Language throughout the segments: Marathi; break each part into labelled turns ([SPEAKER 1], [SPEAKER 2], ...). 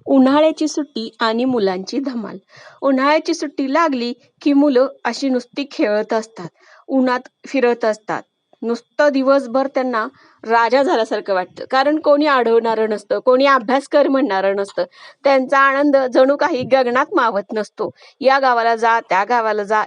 [SPEAKER 1] उन्हाळ्याची सुट्टी आणि मुलांची धमाल. उन्हाळ्याची सुट्टी लागली, की मुलं अशी नुसती खेळत असतात. उन्हात फिरत असतात. नुसतं दिवसभर त्यांना राजा झाल्यासारखं वाटतं. कारण कोणी अडवणारं नसतं, कोणी अभ्यास कर म्हणणारं नसतं. त्यांचा आनंद जणू काही गगनात मावत नसतो. या गावाला जा, त्या गावाला जा,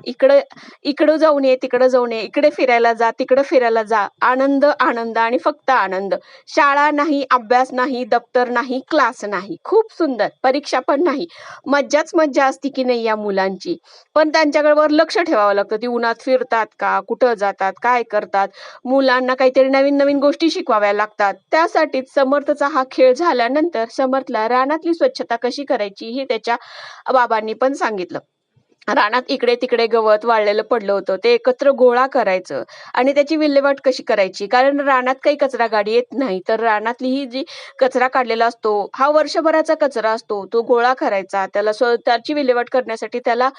[SPEAKER 1] इकडं जाऊन ये, तिकडं जाऊन ये, इकडे फिरायला जा, तिकडं फिरायला जा. आनंद, आनंद आणि फक्त आनंद. शाळा नाही, अभ्यास नाही, दप्तर नाही, क्लास नाही. खूप सुंदर. परीक्षा पण नाही. मज्जाच मज्जा असते की नाही या मुलांची. पण त्यांच्याकडे लक्ष ठेवावं लागतं. ती उन्हात फिरतात का? कुठं जातात? काय करतात? मुलांना काहीतरी नवीन-नवीन गोष्टी शिकवाव्या लागतात. त्यासाठीच समर्थचा हा खेळ झाल्यानंतर समर्थला रानातली स्वच्छता कशी करायची हे त्याच्या बाबांनी पण सांगितलं. रानात इकडे-तिकडे गवत वाळलेलं पडलं होतं. ते एकत्र गोळा करायचं आणि त्याची विल्हेवाट कशी करायची. कारण रानात काही कचरा गाडी येत नाही. तर रानातली ही जी कचरा काढलेला असतो, हा वर्षभराचा कचरा असतो. तो गोळा करायचा. त्याची विल्हेवाट करण्यासाठी त्याला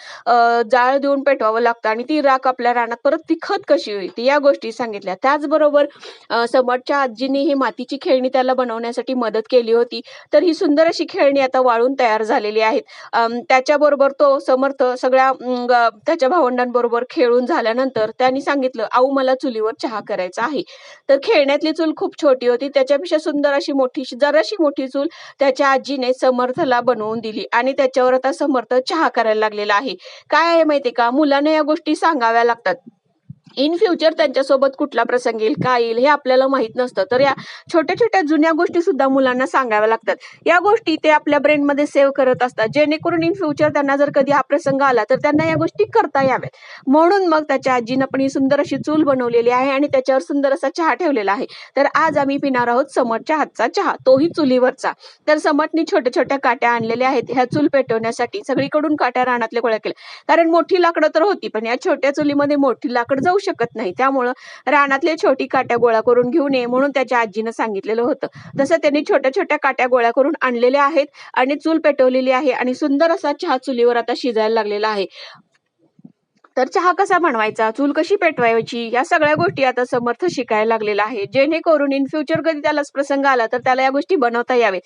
[SPEAKER 1] जाळ देऊन पेटवावं लागतं आणि ती राख आपल्या रानात परत ती खत कशी होईल, या गोष्टी सांगितल्या. त्याचबरोबर समर्थच्या आजीनी ही मातीची खेळणी त्याला बनवण्यासाठी मदत केली होती. तर ही सुंदर अशी खेळणी आता वाळून तयार झालेली आहेत. त्याच्याबरोबर तो समर्थ सगळ्या त्याच्या भावंडांबरोबर खेळून झाल्यानंतर त्यांनी सांगितलं, "आऊ मला चुलीवर चहा करायचा आहे." तर खेळण्यातली चूल खूप छोटी होती. त्याच्यापेक्षा सुंदर अशी जराशी मोठी चूल त्याच्या आजीने समर्थला बनवून दिली आणि त्याच्यावर आता समर्थ चहा करायला लागलेला आहे. काय आहे माहितीये का? मुलांना या गोष्टी सांगाव्या लागतात. इन फ्युचर त्यांच्यासोबत कुठला प्रसंग येईल, काय येईल हे आपल्याला माहीत नसतं. तर या छोट्या-छोट्या जुन्या गोष्टी सुद्धा मुलांना सांगाव्या लागतात. या गोष्टी ते आपल्या ब्रेनमध्ये सेव्ह करत असतात. जेणेकरून इन फ्युचर त्यांना जर कधी हा प्रसंग आला, तर त्यांना या गोष्टी करता याव्यात. म्हणून मग त्याच्या आजीनं पण ही सुंदर अशी चूल बनवलेली आहे आणि त्याच्यावर सुंदर असा चहा ठेवलेला आहे. तर आज आम्ही पिणार आहोत समर्थच्या हातचा चहा, तोही चुलीवरचा. तर समर्थनी छोट्या-छोट्या काट्या आणलेल्या आहेत ह्या चूल पेटवण्यासाठी. सगळीकडून काट्या रानातल्या गोळा केल्या. कारण मोठी लाकडं तर होती, पण या छोट्या चुलीमध्ये मोठी लाकड जाऊ शकत नाही. त्यामुळं रानातल्या छोटी काट्या गोळा करून घेऊन ये म्हणून त्याच्या आजीनं सांगितलेलं होतं. तसं त्यांनी छोट्या-छोट्या काट्या गोळा करून आणलेल्या आहेत आणि चूल पेटवलेली आहे आणि सुंदर असा चहा चुलीवर आता शिजायला लागलेला आहे. तर चहा कसा बनवायचा, चूल कशी पेटवायची, या सगळ्या गोष्टी आता समर्थ शिकायला लागलेला आहे. जेणेकरून इन फ्युचर कधी त्यालाच प्रसंग आला, तर त्याला या गोष्टी बनवता यावेत.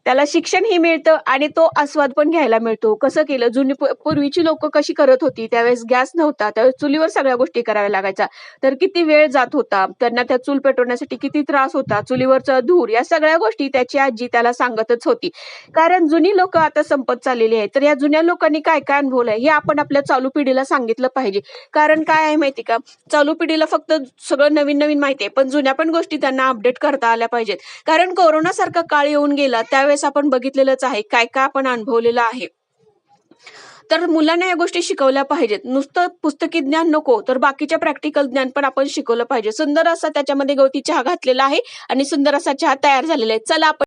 [SPEAKER 1] त्याला शिक्षणही मिळतं आणि तो आस्वाद पण घ्यायला मिळतो. कसं केलं पूर्वीची लोकं कशी करत होती, त्यावेळेस गॅस नव्हता, त्यावेळेस चुलीवर सगळ्या गोष्टी कराव्या लागायच्या. तर किती वेळ जात होता, त्यांना त्या चूल पेटवण्यासाठी किती त्रास होता, चुलीवरचा धूर, या सगळ्या गोष्टी त्याची आजी त्याला सांगतच होती. कारण जुनी लोकं आता संपत चाललेली आहेत. तर या जुन्या लोकांनी काय-काय अनुभवलंय हे आपण आपल्या चालू पिढीला सांगितलं पाहिजे. कारण काय आहे माहिती का, चालू पिढीला फक्त सगळं नवीन-नवीन माहिती आहे, पण जुन्या पण गोष्टी त्यांना अपडेट करता आल्या पाहिजेत. कारण कोरोनासारखा काळ येऊन गेला त्यावेळेस आपण बघितलेलंच आहे, काय-काय आपण अनुभवलेलं आहे. तर मुलांना या गोष्टी शिकवल्या पाहिजेत. नुसतं पुस्तकी ज्ञान नको, तर बाकीच्या प्रॅक्टिकल ज्ञान पण आपण शिकवलं पाहिजे. सुंदर असा त्याच्यामध्ये गवती चहा घातलेला आहे आणि सुंदर असा चहा तयार झालेला आहे. चला आपण